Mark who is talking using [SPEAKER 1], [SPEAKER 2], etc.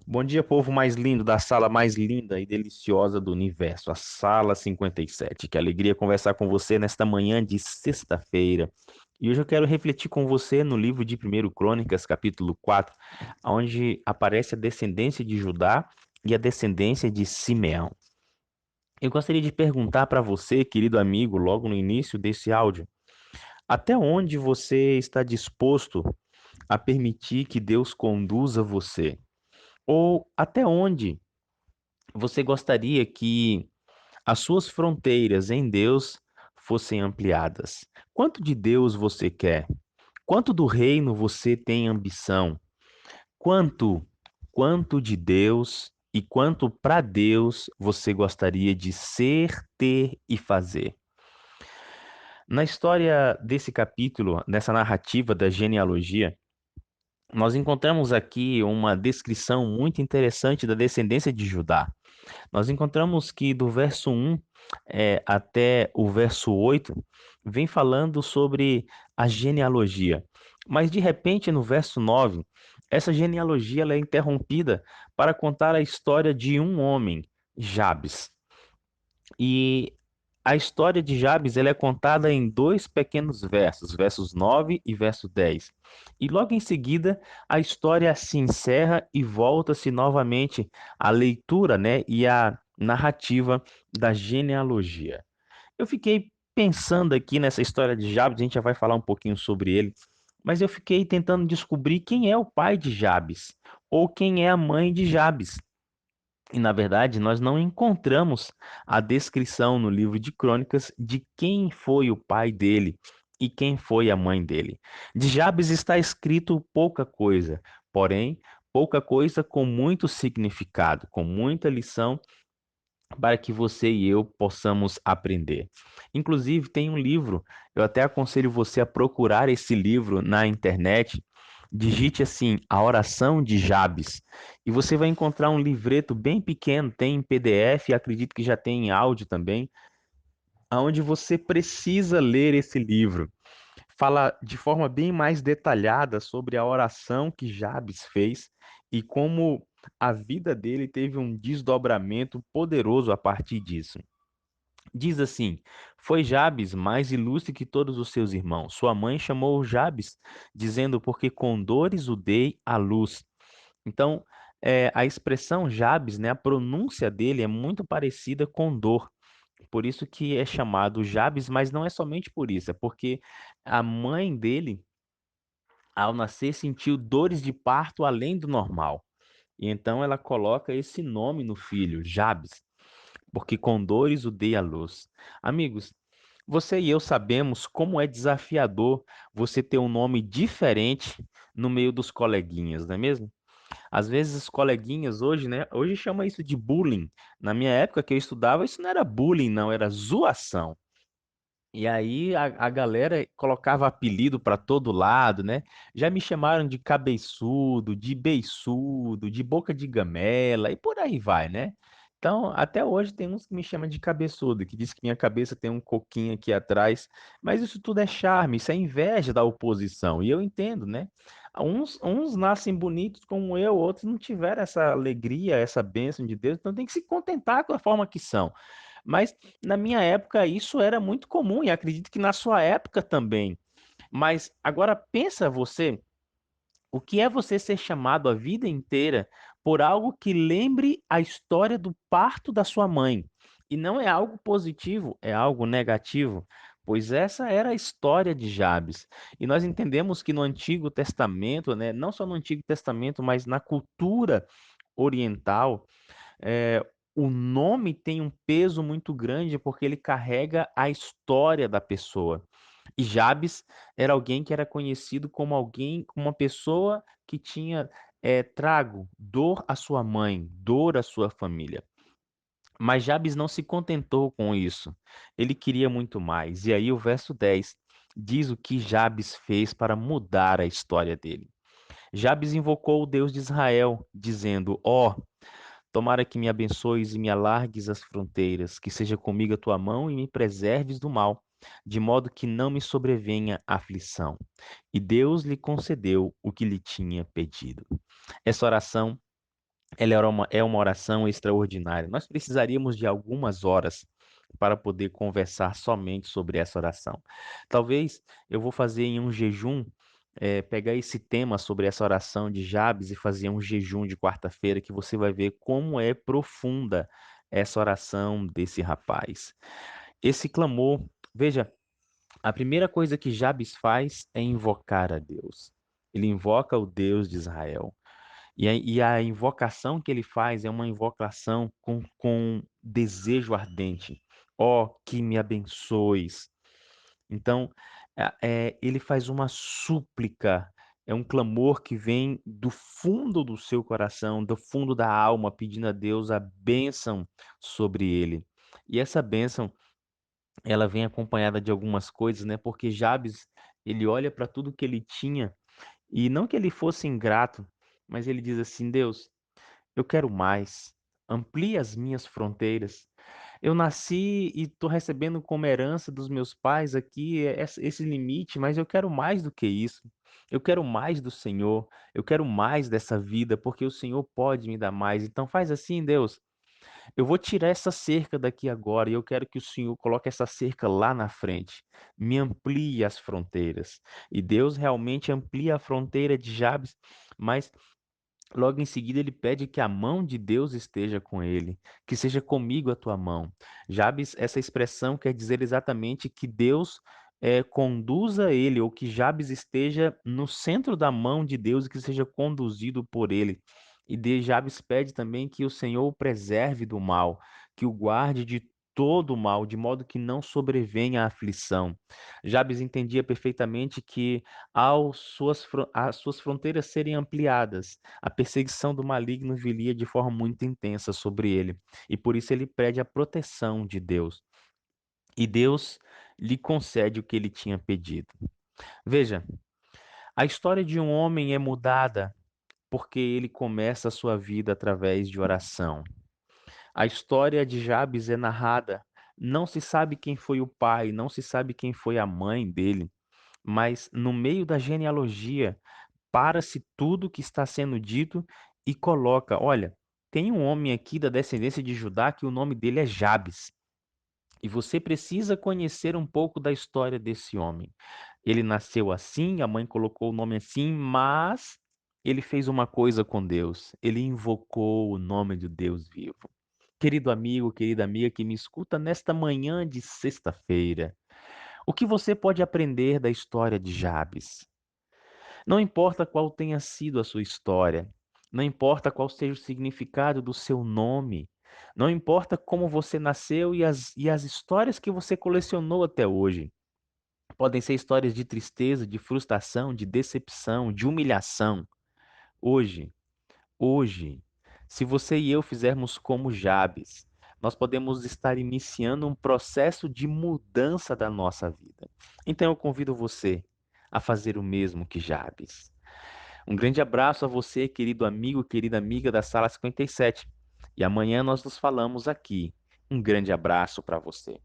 [SPEAKER 1] Bom dia, povo mais lindo da sala mais linda e deliciosa do universo, a Sala 57. Que alegria conversar com você nesta manhã de sexta-feira. E hoje eu quero refletir com você no livro de 1 Crônicas, capítulo 4, onde aparece a descendência de Judá e a descendência de Simeão. Eu gostaria de perguntar para você, querido amigo, logo no início desse áudio, até onde você está disposto a permitir que Deus conduza você? Ou até onde você gostaria que as suas fronteiras em Deus fossem ampliadas? Quanto de Deus você quer? Quanto do reino você tem ambição? Quanto, quanto de Deus e quanto para Deus você gostaria de ser, ter e fazer? Na história desse capítulo, nessa narrativa da genealogia, nós encontramos aqui uma descrição muito interessante da descendência de Judá. Nós encontramos que do verso 1 até o verso 8 vem falando sobre a genealogia. Mas de repente, no verso 9, essa genealogia ela é interrompida para contar a história de um homem, Jabes. E a história de Jabes ela é contada em dois pequenos versos, versos 9 e verso 10. E logo em seguida, a história se encerra e volta-se novamente à leitura, né, e à narrativa da genealogia. Eu fiquei pensando aqui nessa história de Jabes, a gente já vai falar um pouquinho sobre ele, mas eu fiquei tentando descobrir quem é o pai de Jabes ou quem é a mãe de Jabes. E, na verdade, nós não encontramos a descrição no livro de Crônicas de quem foi o pai dele e quem foi a mãe dele. De Jabes está escrito pouca coisa, porém, pouca coisa com muito significado, com muita lição para que você e eu possamos aprender. Inclusive, tem um livro, eu até aconselho você a procurar esse livro na internet. Digite assim, A Oração de Jabes, e você vai encontrar um livreto bem pequeno, tem em PDF, e acredito que já tem em áudio também, aonde você precisa ler esse livro. Fala de forma bem mais detalhada sobre a oração que Jabes fez e como a vida dele teve um desdobramento poderoso a partir disso. Diz assim: Foi Jabes mais ilustre que todos os seus irmãos. Sua mãe chamou-o Jabes, dizendo: Porque com dores o dei à luz. Então, a expressão Jabes, né, a pronúncia dele é muito parecida com dor. Por isso que é chamado Jabes, mas não é somente por isso, é porque a mãe dele, ao nascer, sentiu dores de parto além do normal. E então ela coloca esse nome no filho, Jabes, porque com dores o dei à luz. Amigos, você e eu sabemos como é desafiador você ter um nome diferente no meio dos coleguinhas, não é mesmo? Às vezes os coleguinhas hoje, né? Hoje chama isso de bullying. Na minha época que eu estudava, isso não era bullying, não, era zoação. E aí a galera colocava apelido para todo lado, né? Já me chamaram de cabeçudo, de beiçudo, de boca de gamela e por aí vai, né? Então, até hoje tem uns que me chamam de cabeçudo, que diz que minha cabeça tem um coquinho aqui atrás, mas isso tudo é charme, isso é inveja da oposição, e eu entendo, né? Uns nascem bonitos como eu, outros não tiveram essa alegria, essa bênção de Deus, então tem que se contentar com a forma que são. Mas na minha época isso era muito comum e acredito que na sua época também. Mas agora pensa você, o que é você ser chamado a vida inteira por algo que lembre a história do parto da sua mãe? E não é algo positivo, é algo negativo, pois essa era a história de Jabes. E nós entendemos que no Antigo Testamento, né, não só no Antigo Testamento, mas na cultura oriental, o nome tem um peso muito grande porque ele carrega a história da pessoa. E Jabes era alguém que era conhecido como alguém, como uma pessoa que tinha trago dor à sua mãe, dor à sua família. Mas Jabes não se contentou com isso. Ele queria muito mais. E aí o verso 10 diz o que Jabes fez para mudar a história dele. Jabes invocou o Deus de Israel, dizendo: Ó, tomara que me abençoes e me alargues as fronteiras, que seja comigo a tua mão e me preserves do mal, de modo que não me sobrevenha aflição. E Deus lhe concedeu o que lhe tinha pedido. Essa oração ela é uma oração extraordinária. Nós precisaríamos de algumas horas para poder conversar somente sobre essa oração. Talvez eu vou fazer em um jejum, pegar esse tema sobre essa oração de Jabes e fazer um jejum de quarta-feira, que você vai ver como é profunda essa oração desse rapaz. Esse clamor, veja, a primeira coisa que Jabes faz é invocar a Deus. Ele invoca o Deus de Israel. E a invocação que ele faz é uma invocação com desejo ardente. Ó, que me abençoes. Então, ele faz uma súplica, é um clamor que vem do fundo do seu coração, do fundo da alma, pedindo a Deus a bênção sobre ele. E essa bênção, ela vem acompanhada de algumas coisas, né? Porque Jabes, ele olha para tudo que ele tinha, e não que ele fosse ingrato, mas ele diz assim: Deus, eu quero mais. Amplie as minhas fronteiras. Eu nasci e estou recebendo como herança dos meus pais aqui esse limite, mas eu quero mais do que isso. Eu quero mais do Senhor. Eu quero mais dessa vida, porque o Senhor pode me dar mais. Então faz assim, Deus. Eu vou tirar essa cerca daqui agora e eu quero que o Senhor coloque essa cerca lá na frente. Me amplie as fronteiras. E Deus realmente amplia a fronteira de Jabes, mas logo em seguida, ele pede que a mão de Deus esteja com ele, que seja comigo a tua mão. Jabes, essa expressão quer dizer exatamente que Deus conduza ele, ou que Jabes esteja no centro da mão de Deus e que seja conduzido por ele. E Jabes pede também que o Senhor o preserve do mal, que o guarde de todo o mal, de modo que não sobrevenha a aflição. Jabes entendia perfeitamente que as suas fronteiras serem ampliadas, a perseguição do maligno viria de forma muito intensa sobre ele, e por isso ele pede a proteção de Deus. E Deus lhe concede o que ele tinha pedido. Veja, a história de um homem é mudada porque ele começa a sua vida através de oração. A história de Jabes é narrada. Não se sabe quem foi o pai, não se sabe quem foi a mãe dele, mas no meio da genealogia para-se tudo que está sendo dito e coloca: olha, tem um homem aqui da descendência de Judá que o nome dele é Jabes. E você precisa conhecer um pouco da história desse homem. Ele nasceu assim, a mãe colocou o nome assim, mas ele fez uma coisa com Deus. Ele invocou o nome de Deus vivo. Querido amigo, querida amiga que me escuta nesta manhã de sexta-feira, o que você pode aprender da história de Jabes? Não importa qual tenha sido a sua história, não importa qual seja o significado do seu nome, não importa como você nasceu e as histórias que você colecionou até hoje. Podem ser histórias de tristeza, de frustração, de decepção, de humilhação. Hoje, hoje, se você e eu fizermos como Jabes, nós podemos estar iniciando um processo de mudança da nossa vida. Então eu convido você a fazer o mesmo que Jabes. Um grande abraço a você, querido amigo, querida amiga da Sala 57. E amanhã nós nos falamos aqui. Um grande abraço para você.